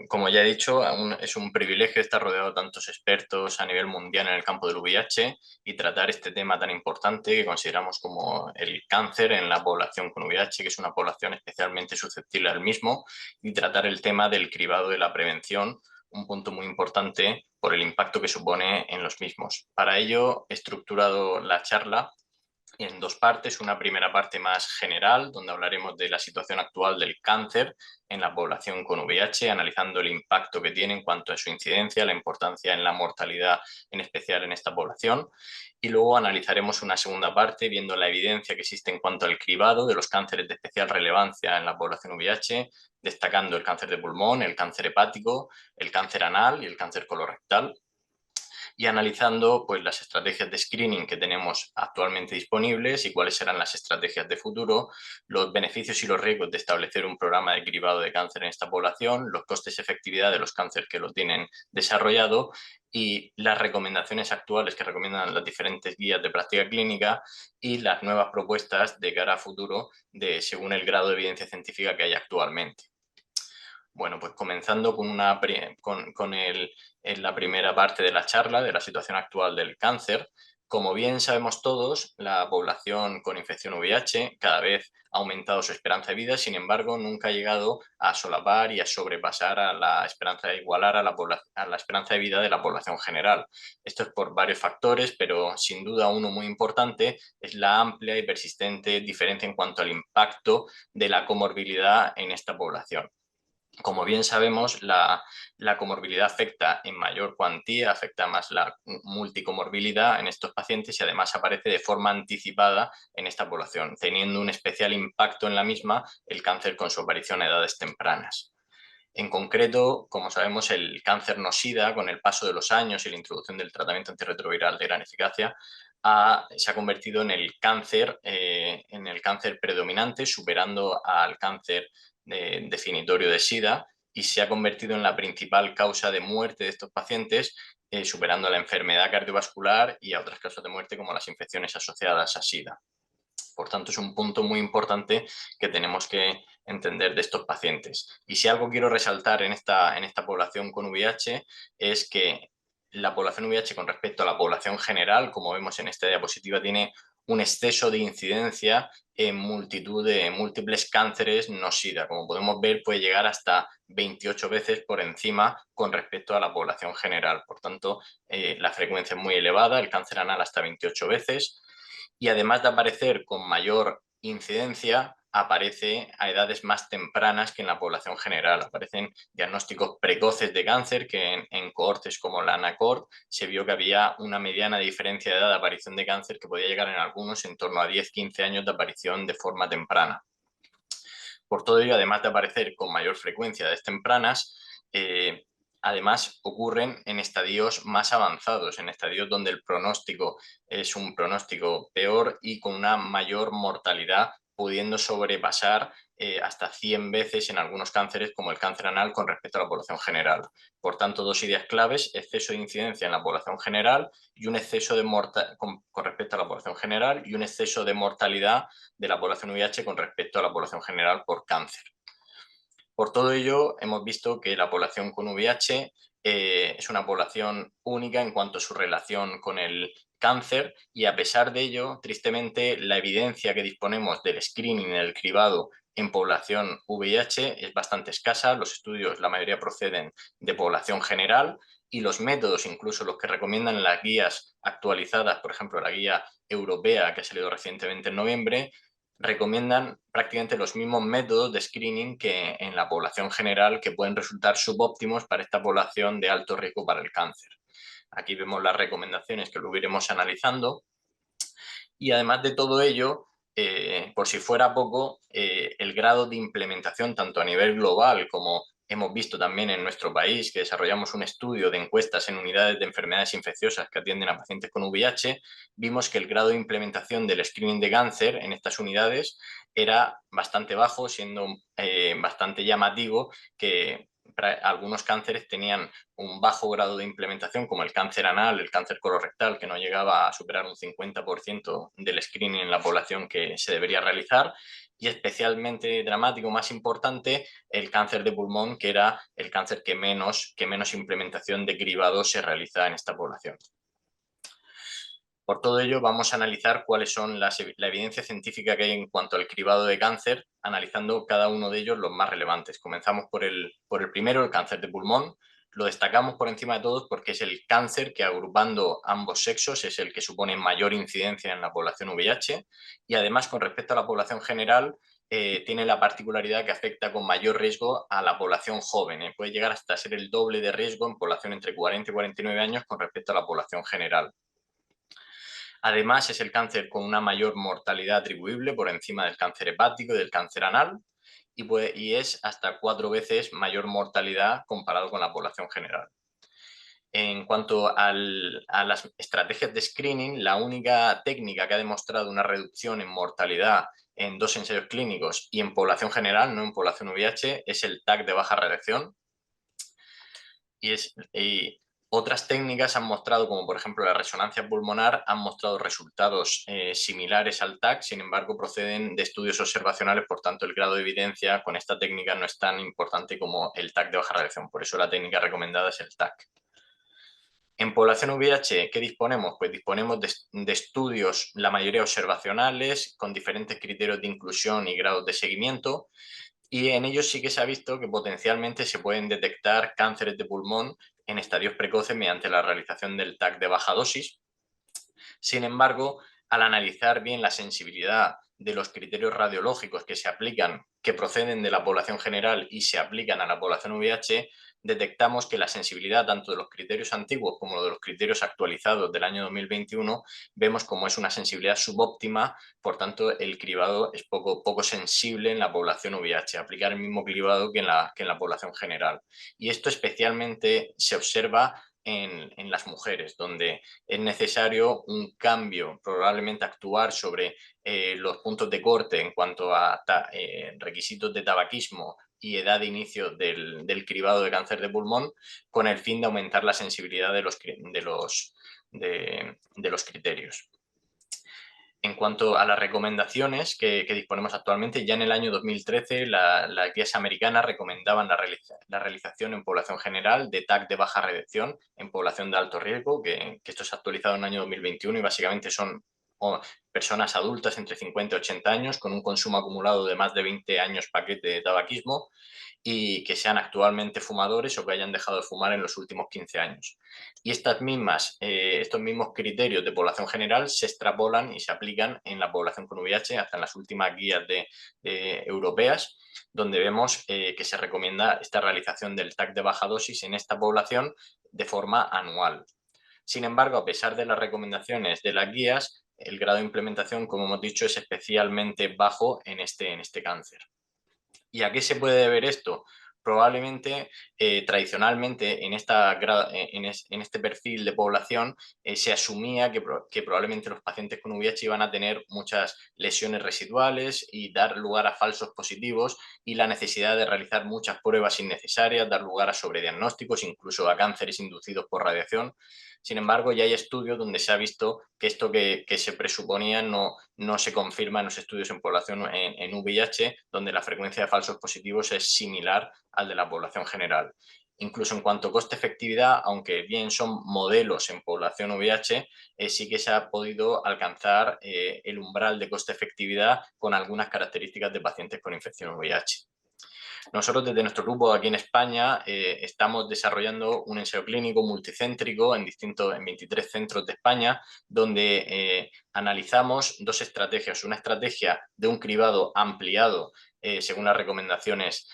Como ya he dicho, es un privilegio estar rodeado de tantos expertos a nivel mundial en el campo del VIH y tratar este tema tan importante que consideramos como el cáncer en la población con VIH, que es una población especialmente susceptible al mismo, y tratar el tema del cribado de la prevención, un punto muy importante por el impacto que supone en los mismos. Para ello, he estructurado la charla en dos partes. Una primera parte más general, donde hablaremos de la situación actual del cáncer en la población con VIH, analizando el impacto que tiene en cuanto a su incidencia, la importancia en la mortalidad, en especial en esta población. Y luego analizaremos una segunda parte, viendo la evidencia que existe en cuanto al cribado de los cánceres de especial relevancia en la población VIH, destacando el cáncer de pulmón, el cáncer hepático, el cáncer anal y el cáncer colorectal, y analizando pues, las estrategias de screening que tenemos actualmente disponibles y cuáles serán las estrategias de futuro, los beneficios y los riesgos de establecer un programa de cribado de cáncer en esta población, los costes y efectividad de los cánceres que lo tienen desarrollado y las recomendaciones actuales que recomiendan las diferentes guías de práctica clínica y las nuevas propuestas de cara a futuro según el grado de evidencia científica que hay actualmente. Bueno, pues comenzando en la primera parte de la charla de la situación actual del cáncer. Como bien sabemos todos, la población con infección VIH cada vez ha aumentado su esperanza de vida, sin embargo, nunca ha llegado a solapar y a sobrepasar a la esperanza de igualar a la esperanza de vida de la población general. Esto es por varios factores, pero sin duda uno muy importante es la amplia y persistente diferencia en cuanto al impacto de la comorbilidad en esta población. Como bien sabemos, la comorbilidad afecta en mayor cuantía, afecta más la multicomorbilidad en estos pacientes y además aparece de forma anticipada en esta población, teniendo un especial impacto en la misma el cáncer con su aparición a edades tempranas. En concreto, como sabemos, el cáncer no SIDA, con el paso de los años y la introducción del tratamiento antirretroviral de gran eficacia, se ha convertido en el cáncer predominante, superando al cáncer definitorio de SIDA, y se ha convertido en la principal causa de muerte de estos pacientes, superando a la enfermedad cardiovascular y a otras causas de muerte como las infecciones asociadas a SIDA. Por tanto, es un punto muy importante que tenemos que entender de estos pacientes. Y si algo quiero resaltar en esta población con VIH es que la población VIH con respecto a la población general, como vemos en esta diapositiva, tiene un exceso de incidencia en multitud de múltiples cánceres no SIDA. Como podemos ver, puede llegar hasta 28 veces por encima con respecto a la población general. Por tanto, la frecuencia es muy elevada, el cáncer anal hasta 28 veces, y además de aparecer con mayor incidencia, aparece a edades más tempranas que en la población general. Aparecen diagnósticos precoces de cáncer que en cohortes como la ANACORD se vio que había una mediana diferencia de edad de aparición de cáncer que podía llegar en algunos en torno a 10-15 años de aparición de forma temprana. Por todo ello, además de aparecer con mayor frecuencia de edades tempranas, además ocurren en estadios más avanzados, en estadios donde el pronóstico es un pronóstico peor y con una mayor mortalidad, pudiendo sobrepasar hasta 100 veces en algunos cánceres, como el cáncer anal, con respecto a la población general. Por tanto, dos ideas claves: exceso de incidencia en la población general y un exceso de con respecto a la población general y un exceso de mortalidad de la población VIH con respecto a la población general por cáncer. Por todo ello, hemos visto que la población con VIH es una población única en cuanto a su relación con el cáncer, y a pesar de ello, tristemente, la evidencia que disponemos del screening, el cribado en población VIH es bastante escasa. Los estudios, la mayoría proceden de población general, y los métodos, incluso los que recomiendan las guías actualizadas, por ejemplo, la guía europea que ha salido recientemente en noviembre, recomiendan prácticamente los mismos métodos de screening que en la población general, que pueden resultar subóptimos para esta población de alto riesgo para el cáncer. Aquí vemos las recomendaciones que luego iremos analizando. Y además de todo ello, por si fuera poco, el grado de implementación tanto a nivel global como hemos visto también en nuestro país, que desarrollamos un estudio de encuestas en unidades de enfermedades infecciosas que atienden a pacientes con VIH, vimos que el grado de implementación del screening de cáncer en estas unidades era bastante bajo, siendo bastante llamativo que algunos cánceres tenían un bajo grado de implementación, como el cáncer anal, el cáncer colorectal, que no llegaba a superar un 50% del screening en la población que se debería realizar, y especialmente dramático, más importante, el cáncer de pulmón, que era el cáncer que menos implementación de cribado se realiza en esta población. Por todo ello, vamos a analizar cuáles son la evidencia científica que hay en cuanto al cribado de cáncer, analizando cada uno de ellos los más relevantes. Comenzamos por el primero, el cáncer de pulmón. Lo destacamos por encima de todos porque es el cáncer que, agrupando ambos sexos, es el que supone mayor incidencia en la población VIH, y además, con respecto a la población general, tiene la particularidad que afecta con mayor riesgo a la población joven. Puede llegar hasta ser el doble de riesgo en población entre 40 y 49 años con respecto a la población general. Además, es el cáncer con una mayor mortalidad atribuible por encima del cáncer hepático y del cáncer anal, y es hasta 4 veces mayor mortalidad comparado con la población general. En cuanto a las estrategias de screening, la única técnica que ha demostrado una reducción en mortalidad en 2 ensayos clínicos y en población general, no en población VIH, es el TAC de baja radiación. Y otras técnicas han mostrado, como por ejemplo la resonancia pulmonar, han mostrado resultados similares al TAC, sin embargo proceden de estudios observacionales, por tanto el grado de evidencia con esta técnica no es tan importante como el TAC de baja radiación, por eso la técnica recomendada es el TAC. En población VIH, ¿qué disponemos? Pues disponemos de estudios, la mayoría observacionales, con diferentes criterios de inclusión y grados de seguimiento, y en ellos sí que se ha visto que potencialmente se pueden detectar cánceres de pulmón en estadios precoces mediante la realización del TAC de baja dosis. Sin embargo, al analizar bien la sensibilidad de los criterios radiológicos que se aplican, que proceden de la población general y se aplican a la población VIH, detectamos que la sensibilidad tanto de los criterios antiguos como de los criterios actualizados del año 2021, vemos como es una sensibilidad subóptima, por tanto el cribado es poco sensible en la población VIH, aplicar el mismo cribado que en la población general. Y esto especialmente se observa en las mujeres, donde es necesario un cambio, probablemente actuar sobre los puntos de corte en cuanto a requisitos de tabaquismo y edad de inicio del cribado de cáncer de pulmón, con el fin de aumentar la sensibilidad de los criterios. En cuanto a las recomendaciones que disponemos actualmente, ya en el año 2013 las guías americanas recomendaban la realización en población general de TAC de baja radiación en población de alto riesgo, que esto se ha actualizado en el año 2021 y básicamente son personas adultas entre 50 y 80 años con un consumo acumulado de más de 20 años paquete de tabaquismo y que sean actualmente fumadores o que hayan dejado de fumar en los últimos 15 años. Y estos mismos criterios de población general se extrapolan y se aplican en la población con VIH hasta en las últimas guías europeas, donde vemos que se recomienda esta realización del TAC de baja dosis en esta población de forma anual. Sin embargo, a pesar de las recomendaciones de las guías, el grado de implementación, como hemos dicho, es especialmente bajo en este cáncer. ¿Y a qué se puede deber esto? Probablemente, tradicionalmente, en este perfil de población se asumía que probablemente los pacientes con VIH iban a tener muchas lesiones residuales y dar lugar a falsos positivos, y la necesidad de realizar muchas pruebas innecesarias, dar lugar a sobrediagnósticos, incluso a cánceres inducidos por radiación. Sin embargo, ya hay estudios donde se ha visto que esto que se presuponía no se confirma en los estudios en población en VIH, donde la frecuencia de falsos positivos es similar al de la población general. Incluso en cuanto a coste-efectividad, aunque bien son modelos en población VIH, sí que se ha podido alcanzar el umbral de coste-efectividad con algunas características de pacientes con infección VIH. Nosotros desde nuestro grupo aquí en España estamos desarrollando un ensayo clínico multicéntrico en 23 centros de España, donde analizamos 2 estrategias. Una estrategia de un cribado ampliado según las recomendaciones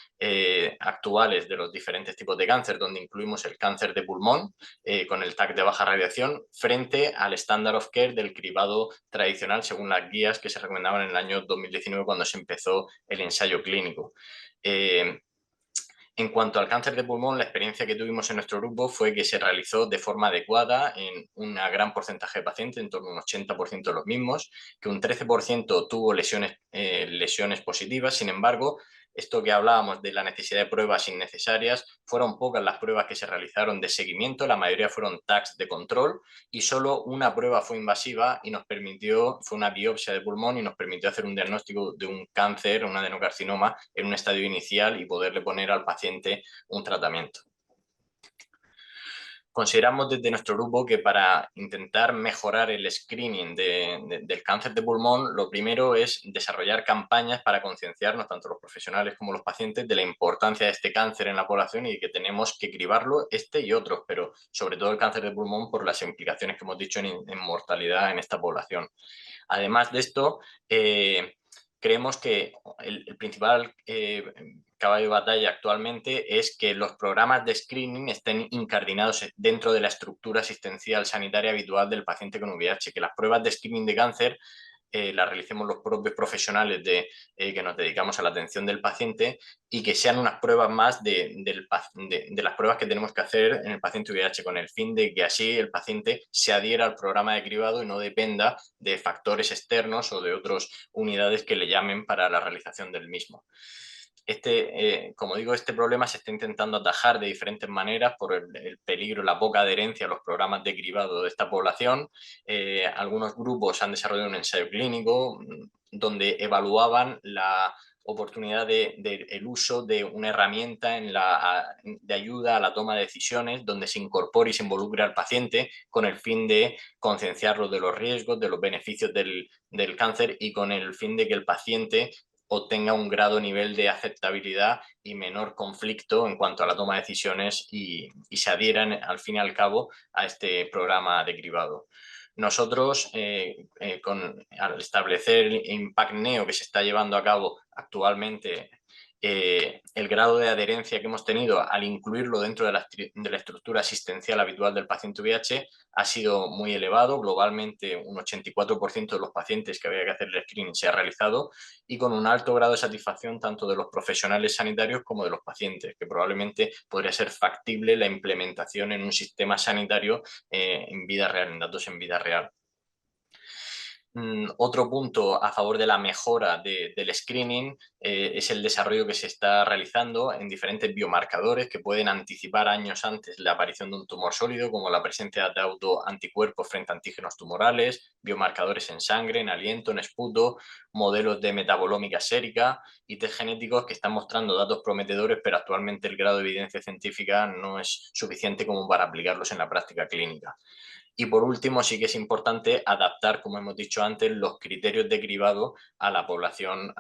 actuales de los diferentes tipos de cáncer, donde incluimos el cáncer de pulmón con el TAC de baja radiación, frente al standard of care del cribado tradicional según las guías que se recomendaban en el año 2019 cuando se empezó el ensayo clínico. En cuanto al cáncer de pulmón, la experiencia que tuvimos en nuestro grupo fue que se realizó de forma adecuada en un gran porcentaje de pacientes, en torno a un 80% de los mismos, que un 13% tuvo lesiones positivas. Sin embargo, Esto que hablábamos de la necesidad de pruebas innecesarias, fueron pocas las pruebas que se realizaron de seguimiento, la mayoría fueron tags de control y solo una prueba fue invasiva y nos permitió, fue una biopsia de pulmón y nos permitió hacer un diagnóstico de un cáncer, un adenocarcinoma en un estadio inicial y poderle poner al paciente un tratamiento. Consideramos desde nuestro grupo que para intentar mejorar el screening del cáncer de pulmón, lo primero es desarrollar campañas para concienciarnos, tanto los profesionales como los pacientes, de la importancia de este cáncer en la población y que tenemos que cribarlo este y otros, pero sobre todo el cáncer de pulmón por las implicaciones que hemos dicho en mortalidad en esta población. Además de esto, creemos que el principal caballo de batalla actualmente es que los programas de screening estén incardinados dentro de la estructura asistencial sanitaria habitual del paciente con VIH, que las pruebas de screening de cáncer las realicemos los propios profesionales que nos dedicamos a la atención del paciente y que sean unas pruebas más de las pruebas que tenemos que hacer en el paciente VIH con el fin de que así el paciente se adhiera al programa de cribado y no dependa de factores externos o de otras unidades que le llamen para la realización del mismo. Como digo, este problema se está intentando atajar de diferentes maneras por el peligro, la poca adherencia a los programas de cribado de esta población. Algunos grupos han desarrollado un ensayo clínico donde evaluaban la oportunidad del uso de una herramienta de ayuda a la toma de decisiones donde se incorpore y se involucre al paciente con el fin de concienciarlo de los riesgos, de los beneficios del cáncer y con el fin de que el paciente obtenga un grado nivel de aceptabilidad y menor conflicto en cuanto a la toma de decisiones y se adhieran al fin y al cabo a este programa de cribado. Nosotros, al establecer el Impact Neo que se está llevando a cabo actualmente, el grado de adherencia que hemos tenido al incluirlo dentro de la estructura asistencial habitual del paciente VIH ha sido muy elevado. Globalmente, un 84% de los pacientes que había que hacer el screening se ha realizado y con un alto grado de satisfacción tanto de los profesionales sanitarios como de los pacientes, que probablemente podría ser factible la implementación en un sistema sanitario en vida real, en datos en vida real. Otro punto a favor de la mejora del screening es el desarrollo que se está realizando en diferentes biomarcadores que pueden anticipar años antes la aparición de un tumor sólido, como la presencia de autoanticuerpos frente a antígenos tumorales, biomarcadores en sangre, en aliento, en esputo, modelos de metabolómica sérica y test genéticos que están mostrando datos prometedores, pero actualmente el grado de evidencia científica no es suficiente como para aplicarlos en la práctica clínica. Y por último, sí que es importante adaptar, como hemos dicho antes, los criterios de cribado a la población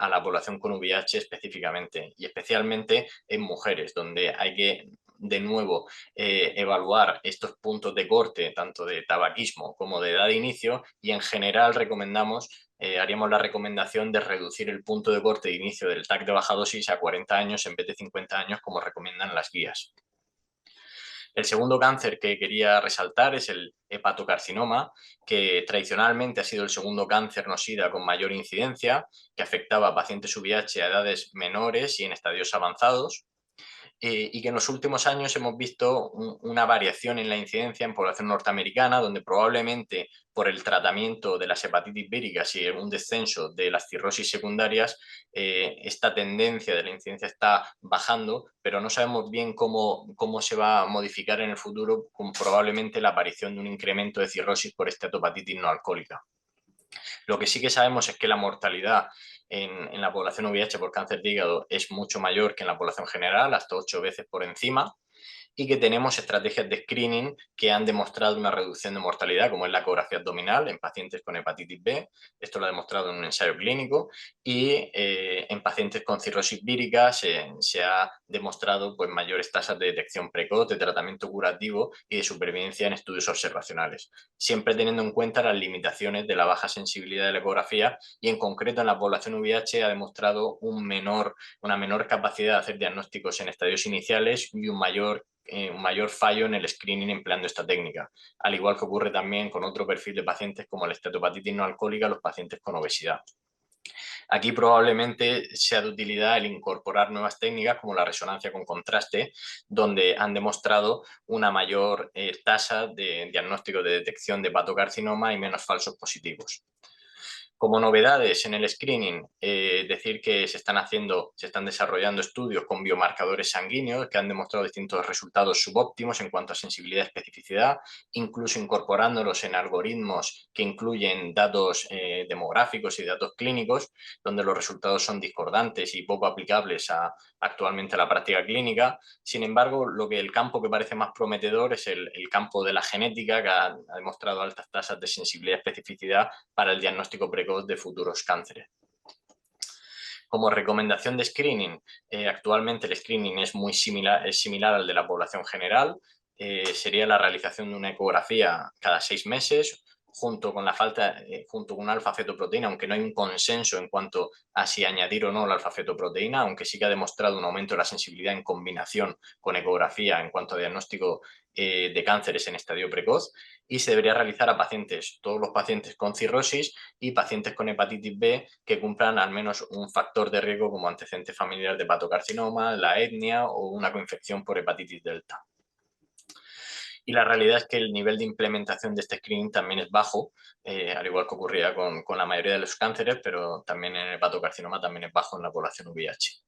con VIH específicamente, y especialmente en mujeres, donde hay que, de nuevo, evaluar estos puntos de corte, tanto de tabaquismo como de edad de inicio, y en general haríamos la recomendación de reducir el punto de corte de inicio del TAC de baja dosis a 40 años en vez de 50 años, como recomiendan las guías. El segundo cáncer que quería resaltar es el hepatocarcinoma, que tradicionalmente ha sido el segundo cáncer no-sida con mayor incidencia, que afectaba a pacientes VIH a edades menores y en estadios avanzados. Y que en los últimos años hemos visto una variación en la incidencia en población norteamericana, donde probablemente por el tratamiento de las hepatitis víricas y un descenso de las cirrosis secundarias, esta tendencia de la incidencia está bajando, pero no sabemos bien cómo se va a modificar en el futuro con probablemente la aparición de un incremento de cirrosis por esteatopatitis no alcohólica. Lo que sí que sabemos es que la mortalidad en la población VIH por cáncer de hígado es mucho mayor que en la población general, hasta 8 veces por encima, y que tenemos estrategias de screening que han demostrado una reducción de mortalidad, como es la ecografía abdominal en pacientes con hepatitis B, esto lo ha demostrado en un ensayo clínico, y en pacientes con cirrosis vírica se ha demostrado pues, mayores tasas de detección precoz, de tratamiento curativo y de supervivencia en estudios observacionales, siempre teniendo en cuenta las limitaciones de la baja sensibilidad de la ecografía y en concreto en la población VIH ha demostrado una menor capacidad de hacer diagnósticos en estadios iniciales y un mayor fallo en el screening empleando esta técnica, al igual que ocurre también con otro perfil de pacientes como la esteatopatitis no alcohólica, los pacientes con obesidad. Aquí probablemente sea de utilidad el incorporar nuevas técnicas como la resonancia con contraste, donde han demostrado una mayor tasa de diagnóstico de detección de hepatocarcinoma y menos falsos positivos. Como novedades en el screening, decir que se están desarrollando estudios con biomarcadores sanguíneos que han demostrado distintos resultados subóptimos en cuanto a sensibilidad y especificidad, incluso incorporándolos en algoritmos que incluyen datos demográficos y datos clínicos, donde los resultados son discordantes y poco aplicables actualmente a la práctica clínica. Sin embargo, el campo que parece más prometedor es el campo de la genética, que ha demostrado altas tasas de sensibilidad y especificidad para el diagnóstico precoz de futuros cánceres. Como recomendación de screening, actualmente el screening es similar al de la población general. Sería la realización de una ecografía cada 6 meses, junto con una alfa-fetoproteína, aunque no hay un consenso en cuanto a si añadir o no la alfa-fetoproteína, aunque sí que ha demostrado un aumento de la sensibilidad en combinación con ecografía en cuanto a diagnóstico de cánceres en estadio precoz, y se debería realizar a todos los pacientes con cirrosis y pacientes con hepatitis B que cumplan al menos un factor de riesgo como antecedente familiar de hepatocarcinoma, la etnia o una coinfección por hepatitis delta. Y la realidad es que el nivel de implementación de este screening también es bajo, al igual que ocurría con la mayoría de los cánceres, pero también en el hepatocarcinoma también es bajo en la población VIH.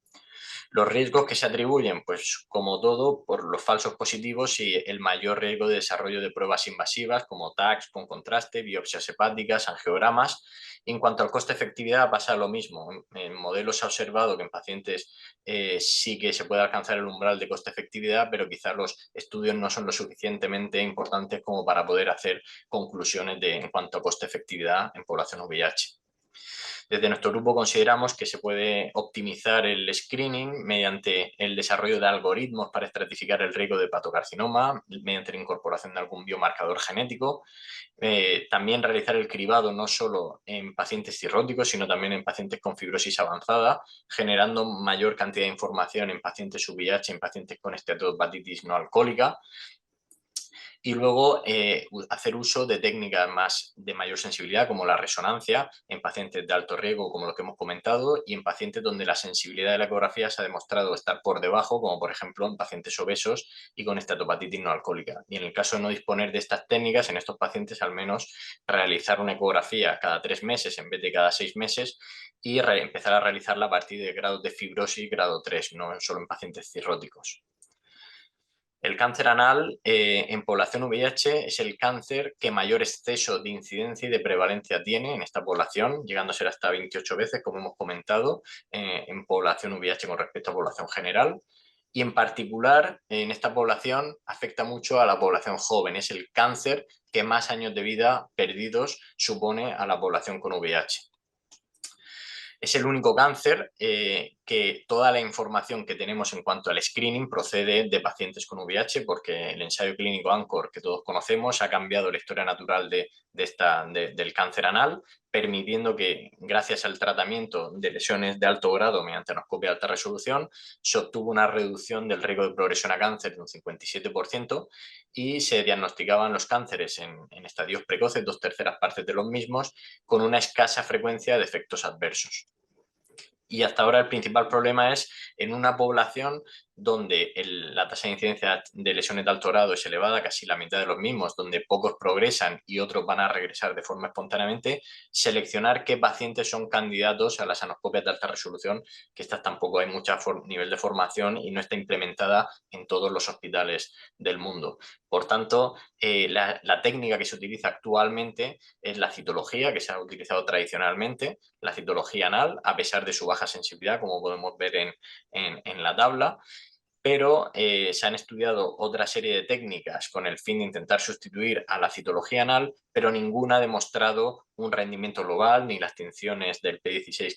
Los riesgos que se atribuyen, pues como todo, por los falsos positivos y el mayor riesgo de desarrollo de pruebas invasivas como TACs con contraste, biopsias hepáticas, angiogramas. Y en cuanto al coste-efectividad pasa lo mismo. En modelos se ha observado que en pacientes sí que se puede alcanzar el umbral de coste-efectividad, pero quizás los estudios no son lo suficientemente importantes como para poder hacer conclusiones en cuanto a coste-efectividad en población VIH. Desde nuestro grupo consideramos que se puede optimizar el screening mediante el desarrollo de algoritmos para estratificar el riesgo de hepatocarcinoma, mediante la incorporación de algún biomarcador genético. También realizar el cribado no solo en pacientes cirróticos, sino también en pacientes con fibrosis avanzada, generando mayor cantidad de información en pacientes VIH, en pacientes con esteatohepatitis no alcohólica. Y luego hacer uso de técnicas de mayor sensibilidad, como la resonancia, en pacientes de alto riesgo, como lo que hemos comentado, y en pacientes donde la sensibilidad de la ecografía se ha demostrado estar por debajo, como por ejemplo en pacientes obesos y con esteatopatitis no alcohólica. Y en el caso de no disponer de estas técnicas, en estos pacientes al menos realizar una ecografía cada 3 meses en vez de cada 6 meses y empezar a realizarla a partir de grados de fibrosis grado 3, no solo en pacientes cirróticos. El cáncer anal en población VIH es el cáncer que mayor exceso de incidencia y de prevalencia tiene en esta población, llegando a ser hasta 28 veces, como hemos comentado, en población VIH con respecto a población general. Y en particular, en esta población afecta mucho a la población joven. Es el cáncer que más años de vida perdidos supone a la población con VIH. Es el único cáncer que toda la información que tenemos en cuanto al screening procede de pacientes con VIH, porque el ensayo clínico ANCHOR que todos conocemos ha cambiado la historia natural del cáncer anal, permitiendo que, gracias al tratamiento de lesiones de alto grado mediante anoscopia de alta resolución, se obtuvo una reducción del riesgo de progresión a cáncer de un 57% y se diagnosticaban los cánceres en estadios precoces, 2/3 partes de los mismos, con una escasa frecuencia de efectos adversos. Y hasta ahora el principal problema es en una población donde la tasa de incidencia de lesiones de alto grado es elevada, casi la mitad de los mismos, donde pocos progresan y otros van a regresar de forma espontáneamente, seleccionar qué pacientes son candidatos a las anoscopias de alta resolución, que estas tampoco hay mucho nivel de formación y no está implementada en todos los hospitales del mundo. Por tanto, la técnica que se utiliza actualmente es la citología, que se ha utilizado tradicionalmente, la citología anal, a pesar de su baja sensibilidad, como podemos ver en la tabla, pero se han estudiado otra serie de técnicas con el fin de intentar sustituir a la citología anal, pero ninguna ha demostrado un rendimiento global, ni las tinciones del P16,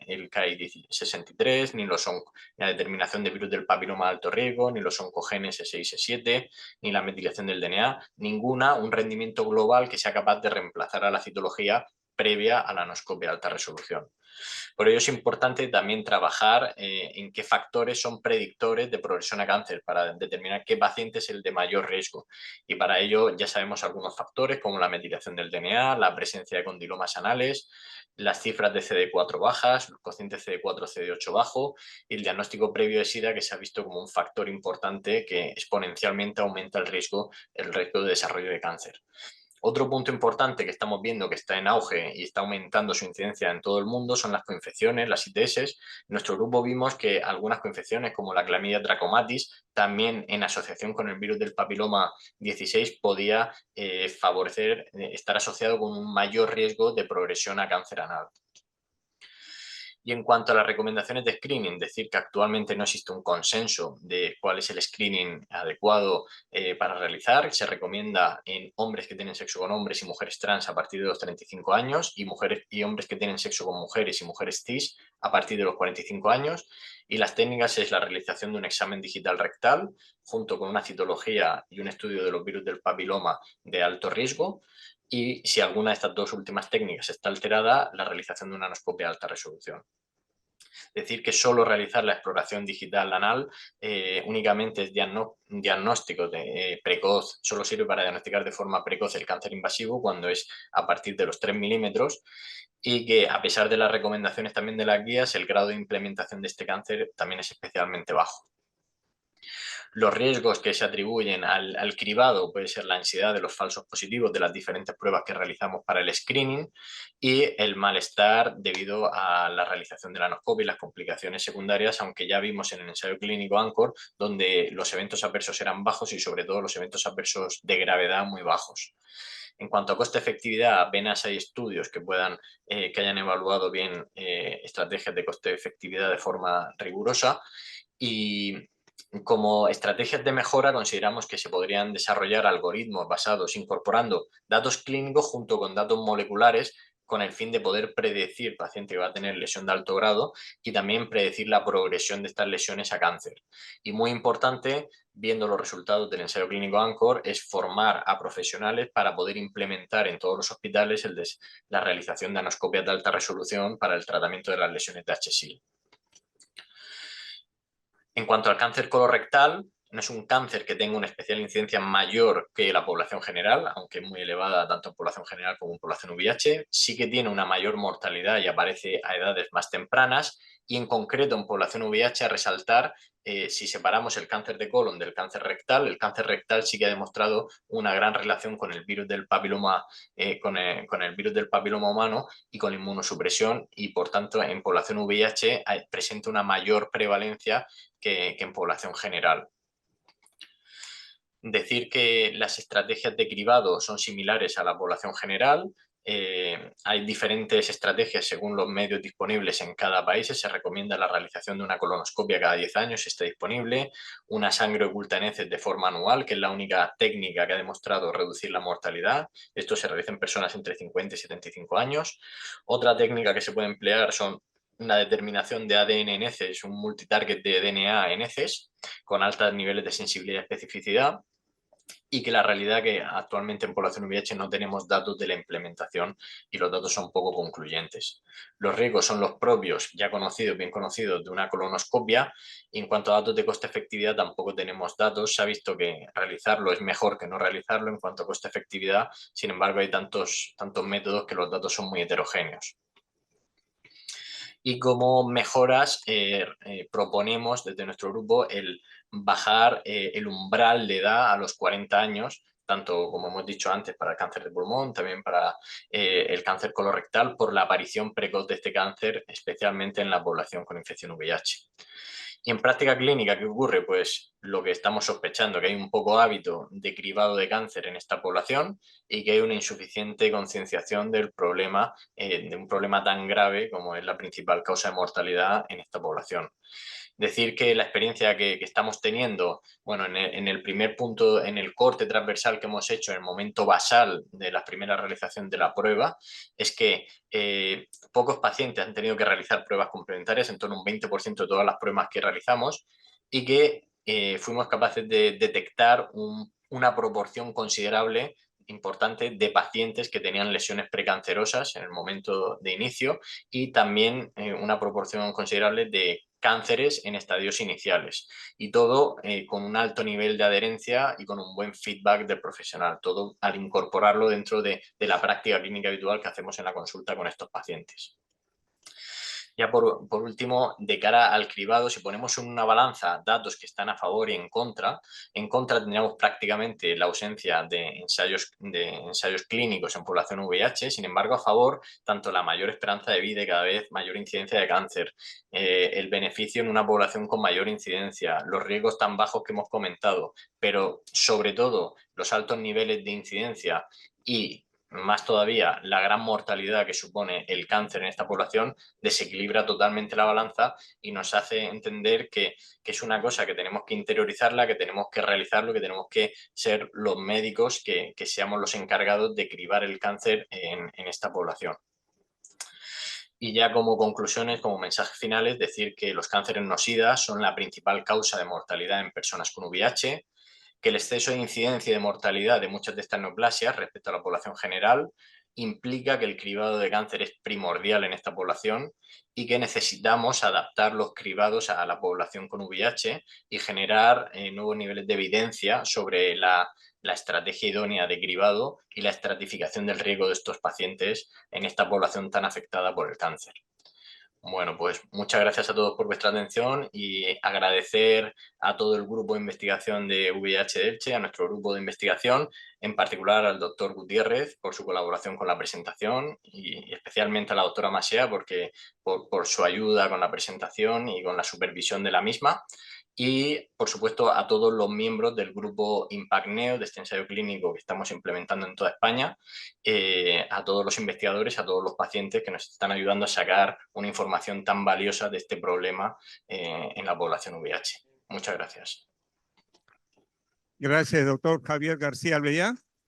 el Ki63, ni la determinación de virus del papiloma de alto riesgo, ni los oncogenes E6, E7, ni la metilación del DNA, ninguna un rendimiento global que sea capaz de reemplazar a la citología previa a la anoscopia de alta resolución. Por ello es importante también trabajar en qué factores son predictores de progresión a cáncer para determinar qué paciente es el de mayor riesgo. Y para ello ya sabemos algunos factores como la metilación del DNA, la presencia de condilomas anales, las cifras de CD4 bajas, los cocientes CD4, CD8 bajo y el diagnóstico previo de SIDA, que se ha visto como un factor importante que exponencialmente aumenta el riesgo de desarrollo de cáncer. Otro punto importante que estamos viendo que está en auge y está aumentando su incidencia en todo el mundo son las coinfecciones, las ITS. En nuestro grupo vimos que algunas coinfecciones como la Chlamydia trachomatis, también en asociación con el virus del papiloma 16, podía favorecer, estar asociado con un mayor riesgo de progresión a cáncer anal. Y en cuanto a las recomendaciones de screening, decir que actualmente no existe un consenso de cuál es el screening adecuado para realizar. Se recomienda en hombres que tienen sexo con hombres y mujeres trans a partir de los 35 años y mujeres y hombres que tienen sexo con mujeres y mujeres cis a partir de los 45 años. Y las técnicas es la realización de un examen digital rectal junto con una citología y un estudio de los virus del papiloma de alto riesgo. Y si alguna de estas dos últimas técnicas está alterada, la realización de una anoscopia de alta resolución. Decir que solo realizar la exploración digital anal únicamente es diagnóstico precoz, solo sirve para diagnosticar de forma precoz el cáncer invasivo cuando es a partir de los 3 milímetros, y que a pesar de las recomendaciones también de las guías, el grado de implementación de este cáncer también es especialmente bajo. Los riesgos que se atribuyen al cribado puede ser la ansiedad de los falsos positivos de las diferentes pruebas que realizamos para el screening y el malestar debido a la realización de la anoscopia y las complicaciones secundarias, aunque ya vimos en el ensayo clínico ANCHOR donde los eventos adversos eran bajos y sobre todo los eventos adversos de gravedad muy bajos. En cuanto a coste-efectividad, apenas hay estudios que que hayan evaluado bien estrategias de coste-efectividad de forma rigurosa, y como estrategias de mejora consideramos que se podrían desarrollar algoritmos basados incorporando datos clínicos junto con datos moleculares con el fin de poder predecir paciente que va a tener lesión de alto grado y también predecir la progresión de estas lesiones a cáncer. Y muy importante, viendo los resultados del ensayo clínico ANCHOR, es formar a profesionales para poder implementar en todos los hospitales la realización de anoscopias de alta resolución para el tratamiento de las lesiones de HSIL. En cuanto al cáncer colorectal, no es un cáncer que tenga una especial incidencia mayor que la población general, aunque es muy elevada tanto en población general como en población VIH. Sí que tiene una mayor mortalidad y aparece a edades más tempranas, y en concreto en población VIH a resaltar, si separamos el cáncer de colon del cáncer rectal, el cáncer rectal sí que ha demostrado una gran relación con el virus del papiloma, con el virus del papiloma humano y con la inmunosupresión, y por tanto en población VIH presenta una mayor prevalencia que en población general. Decir que las estrategias de cribado son similares a la población general. Hay diferentes estrategias según los medios disponibles en cada país. Se recomienda la realización de una colonoscopia cada 10 años si está disponible, una sangre oculta en heces de forma anual, que es la única técnica que ha demostrado reducir la mortalidad. Esto se realiza en personas entre 50 y 75 años. Otra técnica que se puede emplear son una determinación de ADN en heces, un multitarget de DNA en heces, con altos niveles de sensibilidad y especificidad, y que la realidad es que actualmente en población VIH no tenemos datos de la implementación y los datos son poco concluyentes. Los riesgos son los propios, ya conocidos, bien conocidos, de una colonoscopia, y en cuanto a datos de coste-efectividad tampoco tenemos datos. Se ha visto que realizarlo es mejor que no realizarlo en cuanto a coste-efectividad, sin embargo hay tantos métodos que los datos son muy heterogéneos. Y como mejoras proponemos desde nuestro grupo el bajar el umbral de edad a los 40 años, tanto como hemos dicho antes para el cáncer de pulmón, también para el cáncer colorectal, por la aparición precoz de este cáncer, especialmente en la población con infección VIH. Y en práctica clínica, ¿qué ocurre? Pues lo que estamos sospechando, que hay un poco hábito de cribado de cáncer en esta población y que hay una insuficiente concienciación del problema, de un problema tan grave como es la principal causa de mortalidad en esta población. Decir que la experiencia que estamos teniendo, bueno, en el primer punto, en el corte transversal que hemos hecho, en el momento basal de la primera realización de la prueba, es que pocos pacientes han tenido que realizar pruebas complementarias, en torno a un 20% de todas las pruebas que realizamos, y que fuimos capaces de detectar una proporción considerable, importante, de pacientes que tenían lesiones precancerosas en el momento de inicio, y también una proporción considerable de cánceres en estadios iniciales, y todo con un alto nivel de adherencia y con un buen feedback del profesional, todo al incorporarlo dentro de la práctica clínica habitual que hacemos en la consulta con estos pacientes. Ya por último, de cara al cribado, si ponemos en una balanza datos que están a favor y en contra tendríamos prácticamente la ausencia de ensayos clínicos en población VIH, sin embargo, a favor, tanto la mayor esperanza de vida y cada vez mayor incidencia de cáncer, el beneficio en una población con mayor incidencia, los riesgos tan bajos que hemos comentado, pero sobre todo los altos niveles de incidencia y más todavía la gran mortalidad que supone el cáncer en esta población, desequilibra totalmente la balanza y nos hace entender que es una cosa que tenemos que interiorizarla, que tenemos que realizarlo, que tenemos que ser los médicos que seamos los encargados de cribar el cáncer en esta población. Y ya como conclusiones, como mensajes finales, decir que los cánceres no-sida son la principal causa de mortalidad en personas con VIH, que el exceso de incidencia y de mortalidad de muchas de estas neoplasias respecto a la población general implica que el cribado de cáncer es primordial en esta población y que necesitamos adaptar los cribados a la población con VIH y generar nuevos niveles de evidencia sobre la estrategia idónea de cribado y la estratificación del riesgo de estos pacientes en esta población tan afectada por el cáncer. Bueno, pues muchas gracias a todos por vuestra atención y agradecer a todo el grupo de investigación de VIH de Elche, a nuestro grupo de investigación, en particular al doctor Gutiérrez por su colaboración con la presentación y especialmente a la doctora Masea por su ayuda con la presentación y con la supervisión de la misma. Y, por supuesto, a todos los miembros del grupo IMPACT-NEO de este ensayo clínico que estamos implementando en toda España, a todos los investigadores, a todos los pacientes que nos están ayudando a sacar una información tan valiosa de este problema en la población VIH. Muchas gracias. Gracias, doctor Javier García Albellán.